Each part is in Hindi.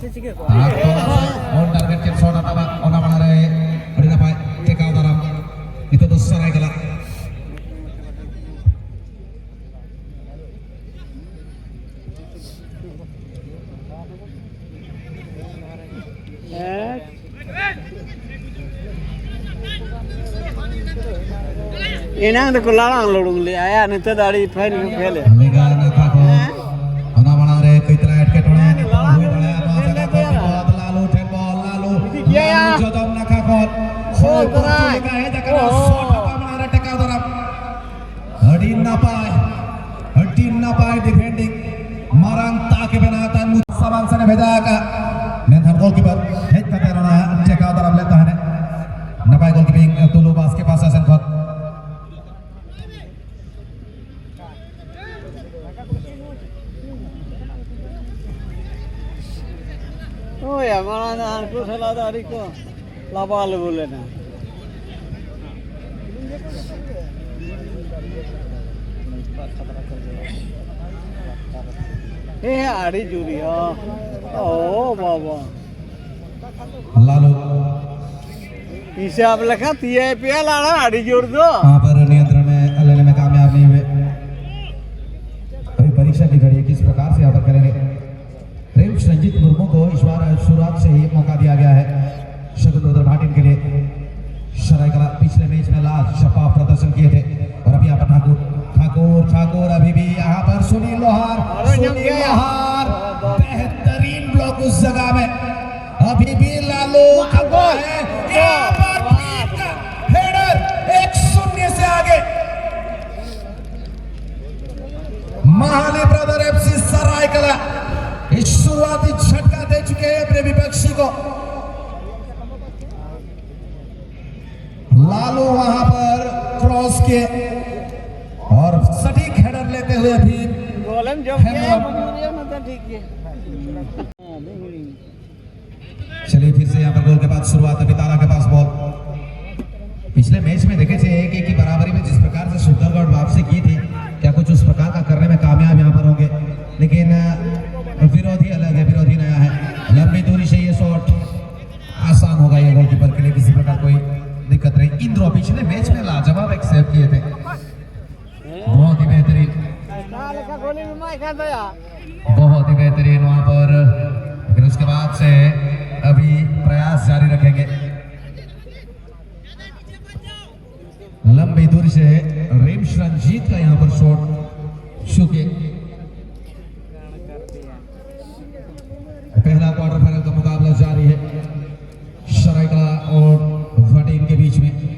on target ket sona taba ona manare adina pai take out dalam itu tuh serai kala Inang de kulalang lorong le aya nete dari fain fele lega na thako ona manare kaitla atke tone hui dale atwa jaga ko lalu ten ball lalu jodom na thako khol korai ka he jaga shot apa manare take out dalam hadin na pai defending marang take benatan sabang sane bheja ka menhan goalkeeper head ka terona take out dalam leta है napai goalkeeping tulu bas ke पास आसन खत oh ya mana aku salah dari ko labal boleh na ari juri oh baba lalu हिसाब लगा TIPL आना आड़ी जोड़ दो वहाँ पर नियंत्रण में लेने में कामयाब नहीं हुए अभी परीक्षा की घड़ी किस प्रकार से यहाँ पर करेंगे रेम्स रंजित मुर्मू को इस बार शुरुआत से ही मौका दिया गया है शकुंतला भाटिन के लिए शरायकला पिछले मैच में लाजवाब प्रदर्शन किए थे और अभी यहाँ पर ठाकुर अभी भी यहाँ पर सुनील लोहार बेहतरीन ब्लॉक उस जगह में अभी भी लालू खंगो है हेडर 1-0 से आगे महाली ब्रदर एफसी सरायकला इस शुरुआती झटका दे चुके हैं अपने विपक्षी को लालू वहां पर क्रॉस किए और सटीक हेडर लेते हुए अभी गोलन जो किया मतलब ठीक है चलिए फिर से यहाँ पर गोल के बाद शुरुआत अभी ताला के पास बॉल पिछले मैच में देखे थे एक की बराबरी में जिस प्रकार से सुंदरगढ़ वापसी की थी क्या कुछ उस प्रकार का करने में कामयाब यहाँ पर होंगे लेकिन विरोधी अलग है विरोधी नया है लंबी दूरी से ये शॉट आसान होगा ये गोलकीपर के लिए किसी प्रकार कोई दिक्कत नहीं इंद्रो पिछले मैच में लाजवाब एक सेव किए थे बहुत ही बेहतरीन वहां पर लेकिन उसके बाद से अभी प्रयास जारी रखेंगे लंबी दूरी से रेम्स रंजीत का यहाँ पर शॉट छूके पहला क्वार्टर फाइनल का मुकाबला जारी है सरायकला और भाटिन के बीच में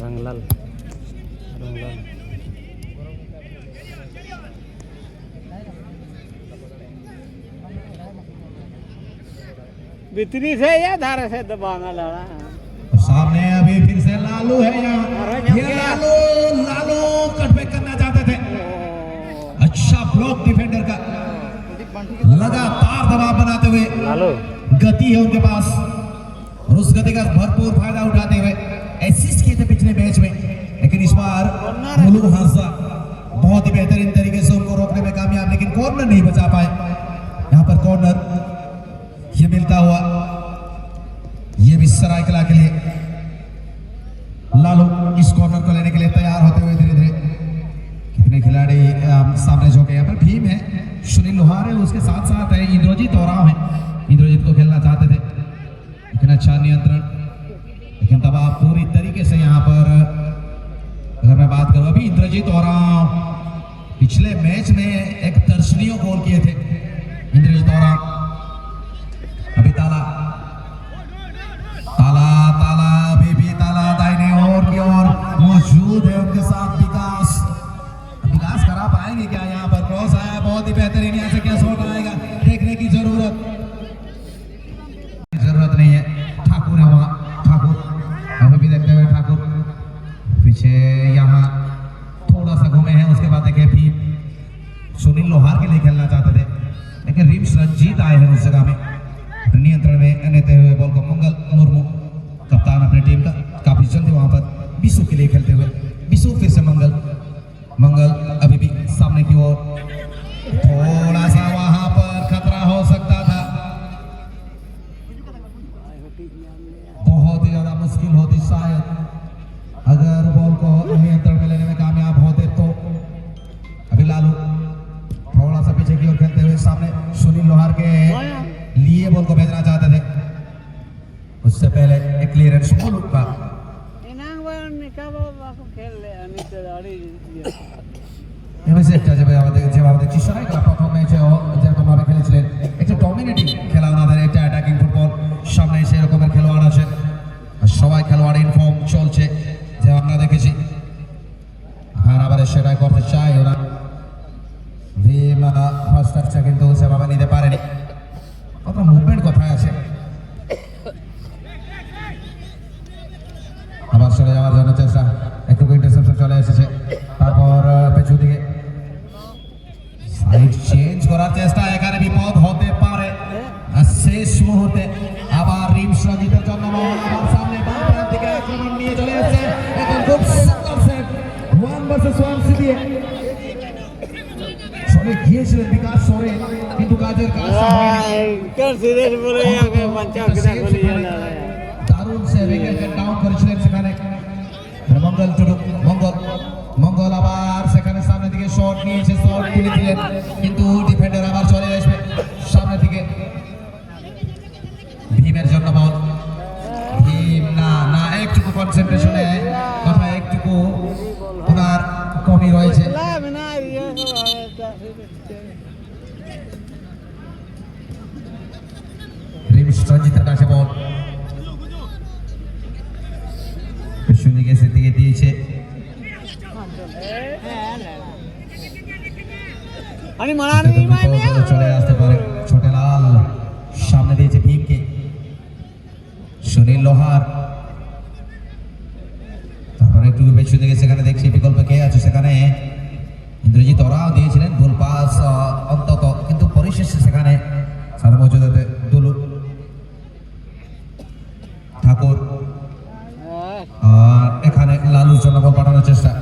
रंगलाल बितरी से या धारा से दबाना लड़ा सामने अभी फिर से लालू है यहाँ ये लालू कटबैक करना चाहते थे अच्छा ब्लॉक डिफेंडर का लगातार दबाव बनाते हुए गति है उनके पास और उस गति का भरपूर फायदा उठाते हुए असिस्ट किए थे पिछले मैच में लेकिन इस बार मुलुक हांसा बहुत ही बेहतरीन तरीके से उनको रोकने में कामयाब लेकिन कॉर्नर नहीं बचा पाए यहाँ पर कॉर्नर ये मिलता हुआ ये भी सरायकला के लिए लालू इस कॉर्नर को लेने के लिए तैयार होते हुए धीरे धीरे कितने खिलाड़ी सामने जो के यहाँ पर भीम है सुनील लोहार है उसके साथ साथ है इंद्रजीत और है इंद्रजीत को खेलना चाहते थे लेकिन अच्छा नियंत्रण लेकिन दबाव पूरी तरीके से यहाँ पर अगर मैं बात करूं अभी इंद्रजीत और पिछले मैच में एक दर्शनीय गोल किए थे इंद्रजीत और अभी ताला अभी भी ताला दाहिने ओर की ओर मौजूद है उनके साथ विकास करा पाएंगे क्या यहाँ पर क्रॉस आया बहुत ही बेहतरीन यहाँ से क्या शॉट आएगा देखने की जरूरत नहीं है ठाकुर है वहां ठाकुर अभी भी देखते हुए ठाकुर पीछे यहाँ थोड़ा सा घूमे हैं उसके बाद देखिए भी सुनील लोहार के लिए खेलना चाहते थे लेकिन रेम्स विश्वजीत आए हैं उस जगह में नियंत्रण में लेते हुए बॉल को मंगल मुर्मू कप्तान अपनी टीम का काफी जल्दी वहां पर बिशु के लिए खेलते हुए बिशु फिर से मंगल मंगल अभी भी सामने की ओर थोड़ा सा वहां पर खतरा हो सकता था बहुत ही ज्यादा मुश्किल होती शायद अगर बॉल को नियंत्रण में लेने में कामयाब होते तो अभी लालू थोड़ा सा पीछे की ओर खेलते हुए सामने सुनील लोहार के लिए बॉल को भेजना चाहते थे उससे पहले एक क्लियरेंस मुलुक का এমএসি একটা যে যেভাবে দেখছি সরাইকলা প্রথম ম্যাচেও যেরকমভাবে খেলেছিলেন একটা ডমিনেটিং খেলা ওনাদের একটা অ্যাটাকিং ফুটবল সামনে সেই রকমের খেলোয়াড় আছেন আর সবাই খেলোয়াড় ইনফর্ম চলছে যে আমরা দেখেছি আর আবার সেটাই করতে চাই ওরা ভীম ফার্স্ট টাচটা কিন্তু সেভাবে নিতে পারেনি কত মুভমেন্ট কোথায় আছে আবার চলে যাওয়ার জন্য চেষ্টা একটু ইন্টারসেপশন চলে এসেছে তারপর পেছু দিকে সাইড চেঞ্জ করার চেষ্টা এখানে বিপদ হতে পারে আর শেষ মুহূর্তে আবার রিম সঞ্জিতের জন্য আবার সামনে বাম প্রান্ত থেকে আক্রমণ নিয়ে চলে এসেছে এখন খুব সুন্দর সেভ 1 ভার্সেস 1 দিয়ে সরে গিয়েছিলেন বিকাশ সরে কিন্তু কাজের কাজ দারুণ সেভ এখানে ডাউন করেছিলেন সেখানে মঙ্গল টুডু মঙ্গল আবার সেখানে সামনে দিকে শট নিয়ে এসে শট তুলে দিলেন কিন্তু ডিফেন্ডার আবার চলে আসবে সামনে দিকে ভীমের জন্য বল ভীম না একটুকু কনসেন্ট্রেশনে কথা একটুকু ওনার কমই রয়েছে রিমস রঞ্জিতের কাছে বল সুনিকে সে দিকে দিয়েছে চলে আসতে পারে ছোটে লাল সামনে দিয়েছে ভীমকে সুনীল লোহার তারপরে একটু পেছু দিকে সেখানে দেখছি বিকল্প কে আছে সেখানে ইন্দ্রজিৎ ওরাও দিয়েছিলেন ভুল পাস অন্তত কিন্তু পরিশেষে সেখানে সারা মজুদাতে দুলু ঠাকুর আর এখানে লালুর জন্য বল পাঠানোর চেষ্টা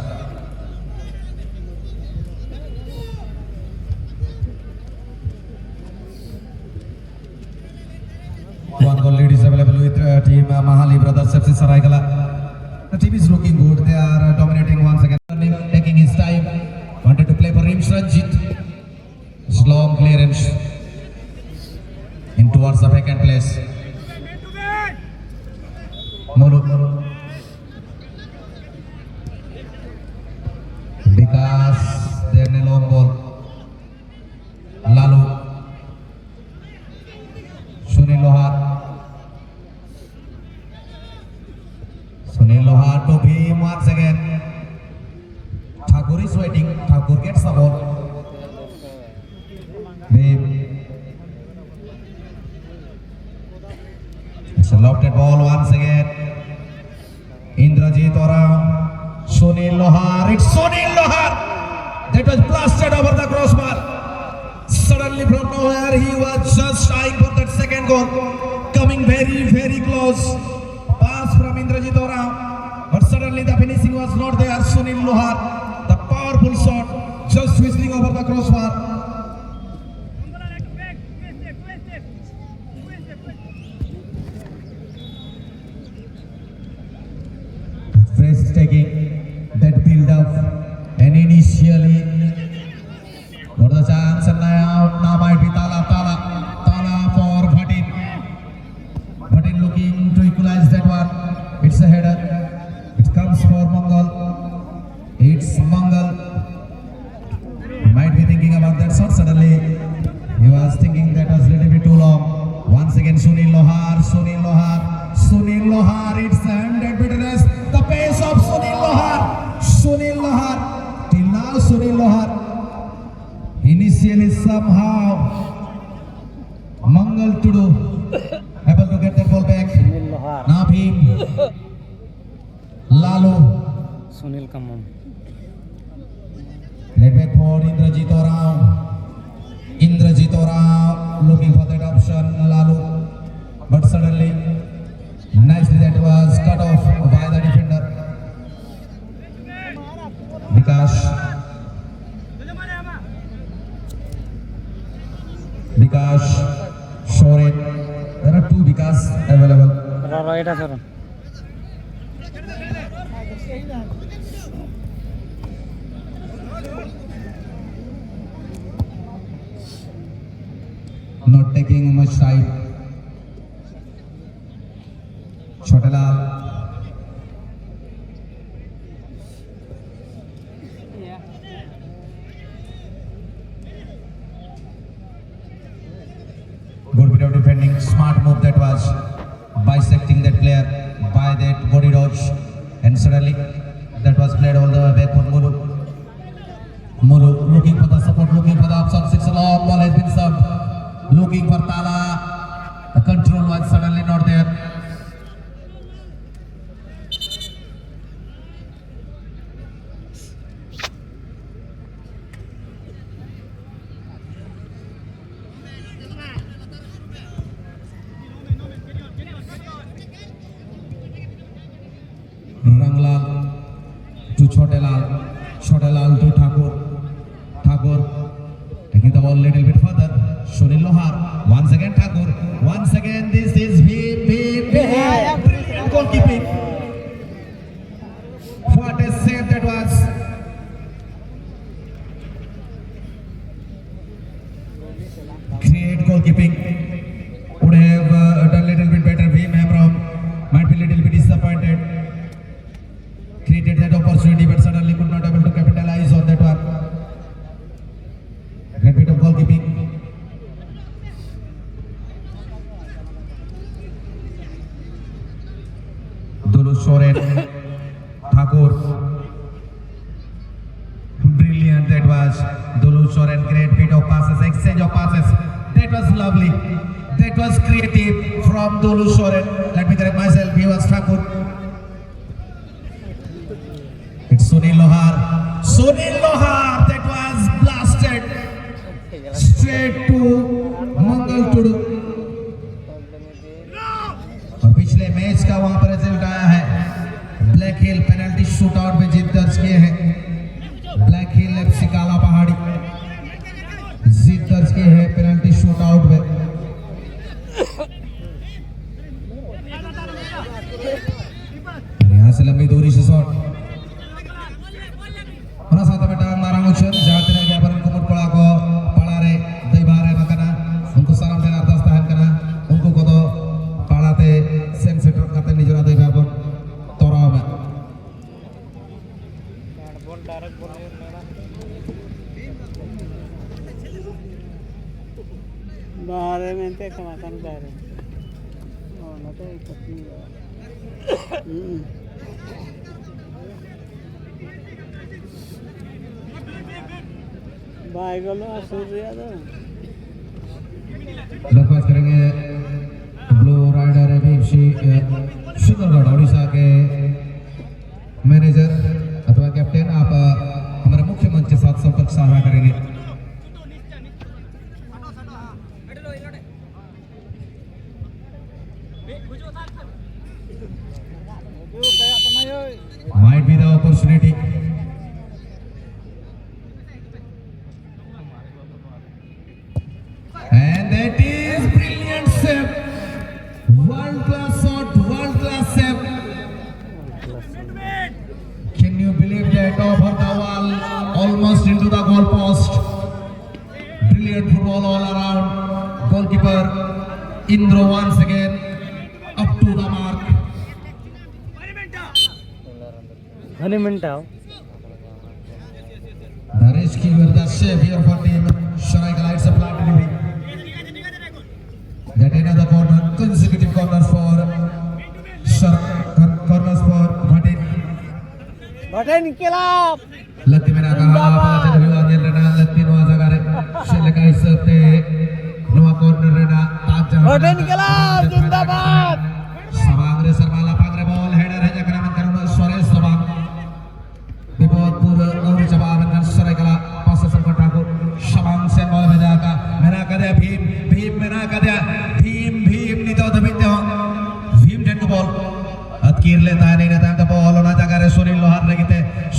One goal lead is available with team Mahali Brothers FC Saraikala. The team is looking good. They are dominating once again. Taking his time. Wanted to play for Rim Ranjit. Long clearance in towards the vacant place. Mulu. Because they're in a long ball. Lalu. Sunil Lohar. Sunil Lohar to Bhim once again. Thakur is waiting. Thakur gets the ball. Bhim. It's a lofted ball once again. Indrajit Oraon. Sunil Lohar. It's Sunil Lohar. That was blasted over the crossbar. Suddenly from nowhere he was just trying for that second goal. Coming very, very close. Pass from Indrajit Oraon. But suddenly the finishing was not there. Sunil Lohar. The powerful shot just whistling over the crossbar. Fresh taking that build up and initially what the chance and now might be Tala for Bhatin looking to equalize that one. It's a header. It comes for Mangal. It's Mangal. Might be thinking about that shot suddenly. He was thinking that was a little bit too long. Once again Sunil Lohar. It's ended bitterness. The pace of Sunil Lohar. Till now Sunil Lohar. Initially somehow Mangal Tudu able to get that ball back. Now Bhim. Lalu. Sunil Kamam. Led back for Indrajit Oraon looking option Lalu, but suddenly nicely that was cut off by the defender. Bikash, Shorin. There are two Bikash available. এটা সরন Not taking much time. Chotelal. Good bit of defending, smart move that was bisecting that player by that body dodge, and suddenly that was played all the way back for Mulu. Mulu looking for the support, looking for the option. 6 long ball has been served. Looking for Tala. The control was suddenly not there. Ranglal to Chotelal, Chotelal to Thakur, Thakur taking the ball a little bit further. Sunil Lohar, once again Thakur, once again this is brilliant goalkeeping. What a save that was. Great goalkeeping. Would have done a little bit better. Veem Hemrom might be a little bit disappointed. Created that opportunity but suddenly could not able to capitalize on that one. Great bit of goalkeeping. Dolu Soren, Thakur. Brilliant that was. Dolu Soren, great bit of passes, exchange of passes. That was lovely. That was creative from Dolu Soren. Let me correct myself, he was Thakur. Sunil Lohar, that was blasted straight to Mangal Tudu. और पिछले मैच का वहां पर रिजल्ट आया है. ब्लैक हिल पेनल्टी शूटआउट में जीत दर्ज किए हैं. ब्लैक हिल एफसी काला पहाड़ी जीत दर्ज किए हैं पेनल्टी शूटआउट में. यहाँ से लंबी दूरी से shot. Merasa teman marang ucun jahat lagi apa yang kumur pelaku palare dari bare makana untuk salam dan atas tahan karena untuk kodo palate sensitif kata ni jurah dari barbon torama. बारे में ते कमाkan बारे oh nanti ikut nih भाई गलो सूर्य तो लफाज करेंगे blue rider ABC Sundargarh Odisha के मैनेजर अथवा कैप्टन आप हमारे मुख्य मंच के साथ संपर्क साझा करेंगे. Might be the opportunity. And that is brilliant save. World class shot, world class save. Can you believe that over the wall, almost into the goal post. Brilliant football all around. Goalkeeper Indro once again up to the mark. Honey minta. The rescuer, the savior for team. Sharaika lights up platinum. That another corner, consecutive corners for corners for Bhatin. Bhatin kilap. Latti mena kaha apa jadi wajib rena Latti noa jagare. Selekai sete noa corner rena taja. Bhatin kilap zindabad. Sabang re sarmala pagre ball header है जगह में करूँगा स्वरेश sabang. विपद पूरा और जवाब में Sharaika पास से ठाकुर sabang से बॉल भेजा का मेरा कर दिया भीम मेरा कर दिया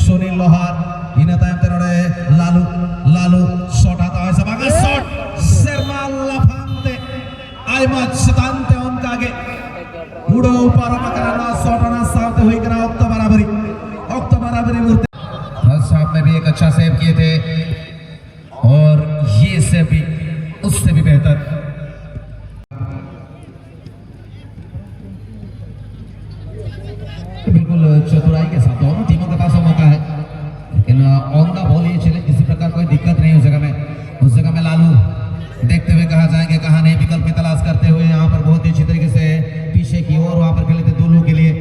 सुनील लोहार ina time terore lalu shot आता है sebagai shot Serma Lapante Aimat Setante उनका आगे उड़ो ऊपर मकराना शॉट आना सामने हुई करा ऑक्टो बराबरी मूर्ति फर्स्ट हाफ में भी एक अच्छा सेव किए थे और ये सेव भी उससे भी बेहतर बिल्कुल चतुराई के साथ दोनों टीमों के पास मौका है लेकिन ऑन द बॉल ये चले किसी प्रकार कोई दिक्कत नहीं उस जगह में लालू देखते हुए कहा जाएंगे कहा नहीं विकल्प की तलाश करते हुए यहाँ पर बहुत ही अच्छी तरीके से पीछे की ओर वहां पर खेले थे दोनों के लिए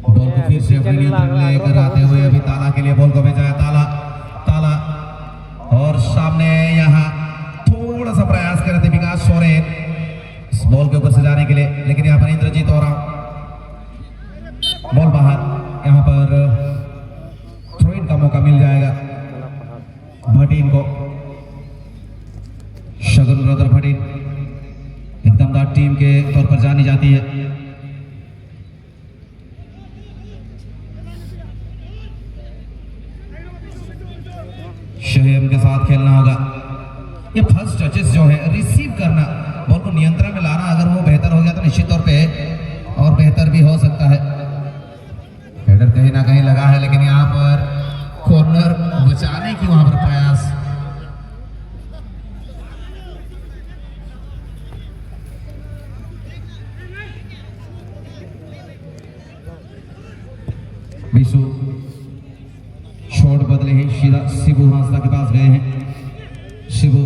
बॉल को फिर से अपने नियंत्रण में लेकर आते हुए अभी ताला के लिए बॉल को भेजा है ताला और सामने यहाँ थोड़ा सा प्रयास कर रहे थे विकास सोरेन इस बॉल के ऊपर से जाने के लिए लेकिन यहाँ पर इंद्रजीत और बॉल बाहर यहाँ पर थ्रो इन का मौका मिल जाएगा भटीन को शगुन ब्रदर भटीन एकदम दार टीम के तौर पर जानी जाती है शहीम के साथ खेलना होगा ये फर्स्ट टचेस जो है रिसीव करना बॉल को नियंत्रण में लाना अगर वो बेहतर हो गया तो निश्चित तौर पे और बेहतर भी हो सकता है हेडर कहीं ना कहीं लगा है लेकिन यहाँ पर कॉर्नर बचाने की वहां पर प्रयास विशु शॉट बदले ही सीधा शिबू हांसदा के पास गए हैं शिबू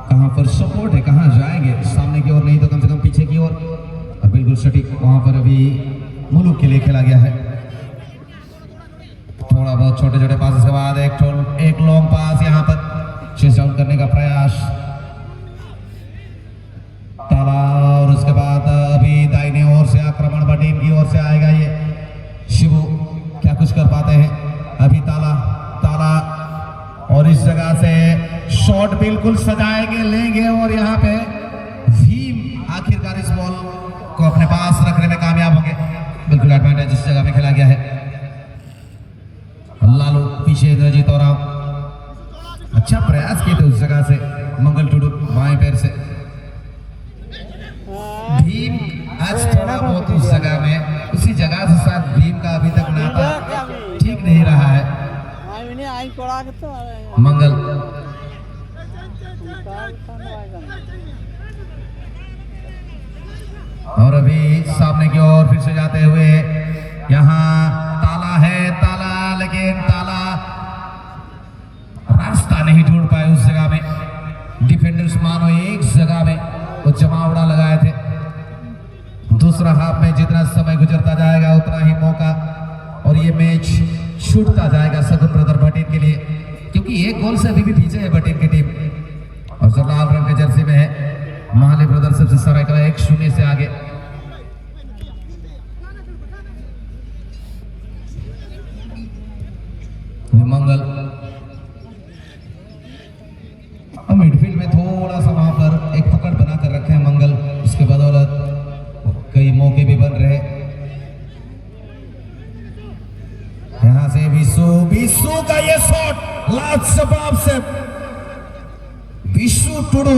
कहां पर सपोर्ट है कहां जाएंगे सामने की ओर नहीं तो कम से कम पीछे की ओर और बिल्कुल सटीक वहां पर अभी मुल्क के लिए खेला गया है थोड़ा बहुत छोटे छोटे पास के बाद एक लॉन्ग पास यहाँ पर चेस डाउन करने का प्रयास ताला और उसके बाद अभी दाहिने ओर से आक्रमण बटीन की ओर से आएगा ये शिबू क्या कुछ कर पाते हैं अभी ताला और इस जगह से शॉट बिल्कुल सजाएंगे लेंगे और यहाँ पे भीम आखिरकार इस बॉल को अपने पास रखने में कामयाब होंगे बिल्कुल एडवांटेज इस जगह में खेला गया है लालू पीछे इंद्रजीत और अच्छा प्रयास किए थे उस जगह से मंगल टुडू बाएं पैर से भीम आज थोड़ा बहुत उस जगह में उसी जगह से साथ भीम का अभी तक नाता ठीक नहीं रहा है मंगल और अभी सामने की ओर फिर से जाते हुए यहाँ ताला लेकिन ताला रास्ता नहीं ढूंढ पाए उस जगह में डिफेंडर्स मानो एक जगह में वो जमावड़ा लगाए थे दूसरा हाफ में जितना समय गुजरता जाएगा उतना ही मौका और ये मैच छूटता जाएगा सगुन ब्रदर भटीन के लिए क्योंकि एक गोल से अभी भी पीछे है भटीन की टीम और जो लाल रंग के जर्सी में है महाली ब्रदर सबसे सरायकला 1-0 से आगे मंगल मिडफील्ड में थोड़ा सा वहां पर एक पकड़ बनाकर रखे हैं मंगल उसके बदौलत कई मौके भी बन रहे यहां से विशु का ये शॉट लास्ट जवाब से विशु टुडू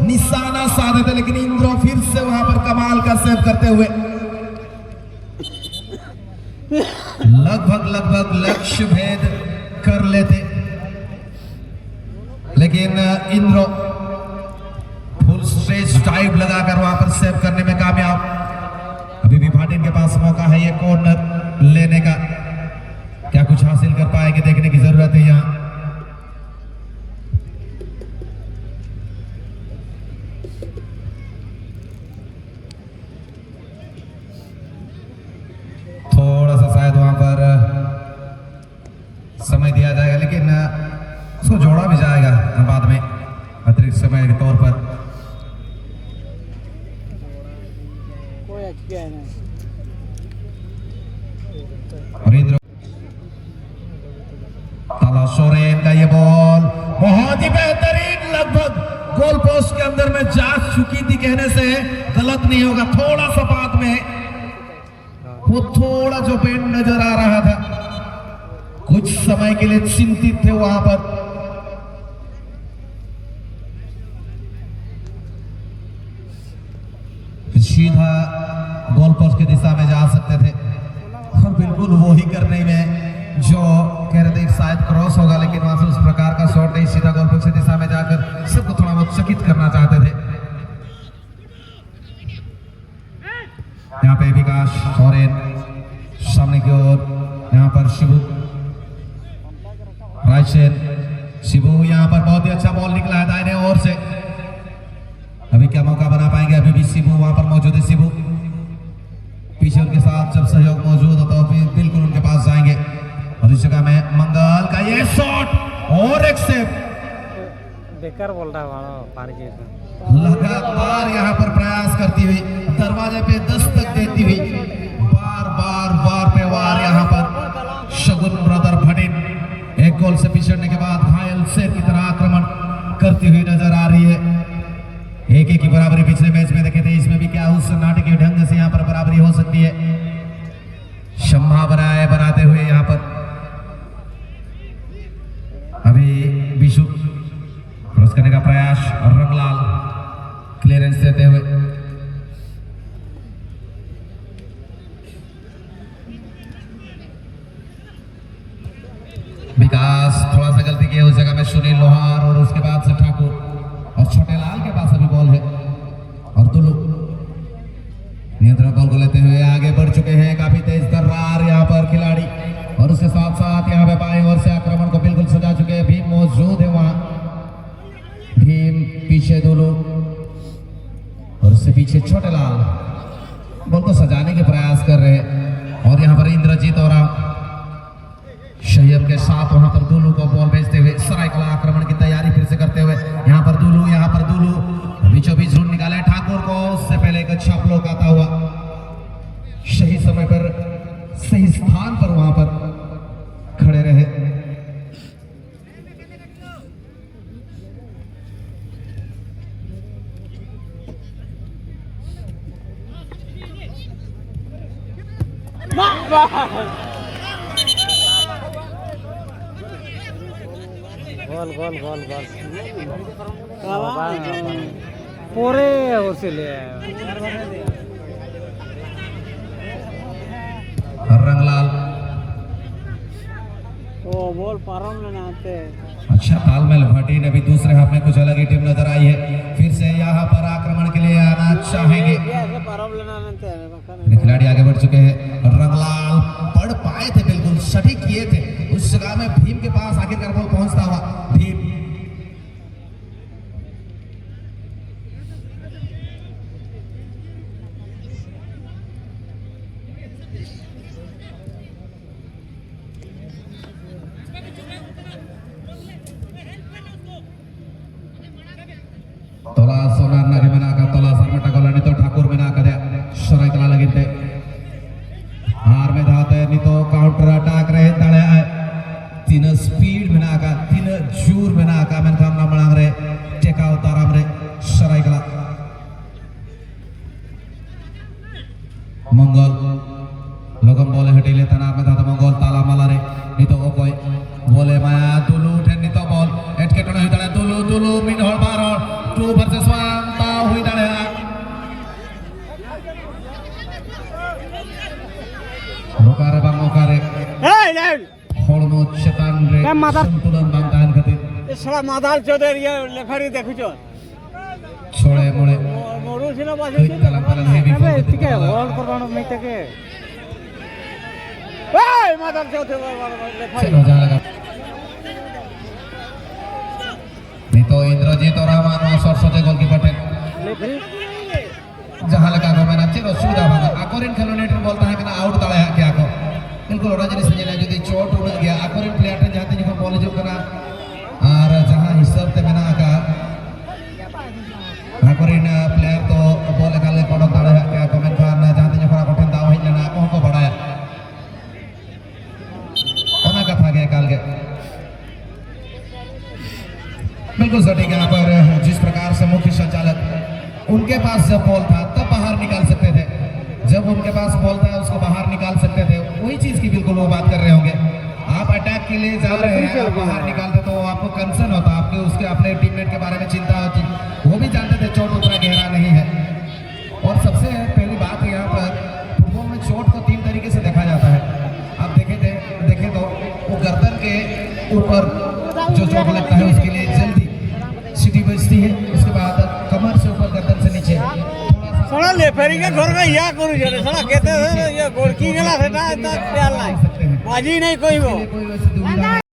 निशाना साधे थे लेकिन इंद्रो फिर से वहां पर कमाल का सेव करते हुए लगभग लक्ष्य भेद कर लेते लेकिन इंद्रो फुल स्ट्रेच टाइप लगाकर वहां पर सेव करने में कामयाब अभी भी भाटिन के पास मौका है ये कॉर्नर लेने का क्या कुछ हासिल कर पाएंगे देखने की जरूरत है यहाँ थोड़ा सा शायद वहां पर समय दिया जाएगा लेकिन उसको जोड़ा भी जाएगा बाद में अतिरिक्त समय के तौर पर ताला सोरेन का ये बॉल बहुत ही बेहतरीन लगभग गोल पोस्ट के अंदर में जा चुकी थी कहने से गलत नहीं होगा, थोड़ा सा बाद में वो थोड़ा जो पेंट नजर आ रहा था, कुछ समय के लिए चिंतित थे वहां पर। सीधा गोल पोस्ट की दिशा में जा सकते थे और बिल्कुल वो ही करने में जो कह रहे थे शायद क्रॉस होगा, लेकिन वहां से उस प्रकार का शॉट नहीं, सीधा गोल पोस्ट की दिशा में जाकर सबको थोड़ा बहुत चकित करना चाहते थे। यहाँ पे विकास सोरेन सामने की ओर, यहाँ पर शिबू रायसेन, शिबू यहाँ पर बहुत ही अच्छा बॉल निकला है दाहिने ओर से। अभी क्या मौका बना पाएंगे? अभी भी शिबू वहां पर मौजूद है। शिबू पीछे उनके साथ जब सहयोग मौजूद होता है तो बिल्कुल उनके पास जाएंगे। और इस जगह में मंगल का ये शॉट और एक सेव, बेकार बोल रहा है पार के लगातार यहाँ पर प्रयास करती हुई, दरवाजे पे दस्तक देती हुई, वार पे वार यहाँ पर शगुन ब्रदर भटिन एक गोल से पिछड़ने के बाद घायल शेर की तरह आक्रमण करती हुई नजर आ रही है। एक की बराबरी पिछले मैच में देखे थे, इसमें भी क्या उस नाटकीय ढंग से यहाँ पर बराबरी हो सकती है, संभावनाएं बनाते हुए यहाँ पर अभी विशु क्रॉस करने का प्रयास और रंगलाल क्लियरेंस देते हुए। विकास थोड़ा सा गलती किया उस जगह में, सुनील लोहार और उसके बाद से ठाकुर और छोटे लाल के पास अभी बॉल है और दुल्लू नियंत्रण बॉल को लेते हुए आगे बढ़ चुके हैं। काफी तेज दर्रार यहाँ पर खिलाड़ी और उसके साथ साथ यहाँ पे बाएं ओर से आक्रमण को बिल्कुल सजा चुके हैं। भीम मौजूद है वहां, भीम पीछे दुल्लू और उससे पीछे छोटे लाल बॉल को सजाने के प्रयास कर रहे हैं। और यहाँ पर इंद्रजीत और शहीद के साथ वहां पर दुल्लू को बॉल भेजते हुए सरायकला आक्रमण की तैयारी फिर से करते हुए यहाँ पर दुल्लू बीचों बीच ढूंढ निकाले ठाकुर को, उससे पहले एक अच्छा ब्लॉक आता हुआ, सही समय पर सही स्थान पर वहां पर खड़े रहे। गोल पूरे उसे ले रंगलाल वो बॉल पारम लेना आते। अच्छा तालमेल, भटीन अभी दूसरे हाफ में कुछ अलग ही टीम नजर आई है, फिर से यहाँ पर आक्रमण के लिए आना चाहेंगे। खिलाड़ी आगे बढ़ चुके हैं, रंगलाल पढ़ पाए थे, बिल्कुल सटीक किए थे उस जगह में, भीम के पास आखिरकार बॉल पहुंचता हुआ। भीम तोला सोनार नागे मेनाका तोला सरमटा गोला नितो ठाकुर मेनाका दे सरायकला लगिते हार में धाते नितो काउंटर अटैक रहे ताले आए तीन स्पीड मेनाका तीन जोर मेनाका मेन काम ना मलांग रे टेका उताराम रे सरायकला मंगल लगम बोले हटेले तना में धाता मंगल ताला माला रे नितो ओकोय बोले माया दुलू ठे नितो बॉल एटके टणा हिताले दुलू मिन होल बार होल 2 वर्सेस 1 ताव हुई दाड़े रोकारे bang रोकारे होलनो चेतान रे संतुलन bang tahan खातिर साला मादाल चौधर ये लेफरी देखु छ छोड़े मोड़े मोरू छिना बासे अबे ठीक है होल्ड करवानो में तके ए मादाल चौधर लेफरी जा लगा तो इंद्रजीत और रामान सरस्वती गोलकीपर जहां लगा को मैंने अच्छे सुविधा भागा आकोरिन खेलोनेटर बोलता है कि ना आउट दाड़ा है क्या को बिल्कुल ओरा जिनिस ने जदी चोट उड़ गया आकोरिन प्लेयर जाते जो बॉल जो करा और जहां हिसाब ते मेना का आकोरिन प्लेयर तो बॉल काले कोड दाड़ा है क्या कमेंट करना जाते जो करा कठिन दाव हिन ना को बढ़ाया ओना कथा के काल के बिल्कुल सटीक यहाँ पर जिस प्रकार से मुख्य संचालक उनके पास जब बॉल था तब बाहर निकाल सकते थे, जब उनके पास बॉल था उसको बाहर निकाल सकते थे, वही चीज की बिल्कुल वो बात कर रहे होंगे। आप अटैक के लिए जा रहे हैं, आप बाहर निकालते तो आपको कंसर्न होता, आपके उसके अपने टीममेट के बारे में चिंता होती, वो भी जानते थे चोट उतना गहरा नहीं है। और सबसे पहली बात यहाँ पर फुटबॉल में चोट को 3 तरीके से देखा जाता है। आप देखें तो वो गर्दन के ऊपर जो चोट लगता है उसके लिए जल्दी सीटी बजती है, उसके बाद कमर से ऊपर गर्दन से नीचे साला लेफेरी के घर का या करू जरे साला कहते हैं ये गोलकी गेला सेटा इतना ख्याल नहीं बाजी नहीं कोई वो कोई वैसे दुविधा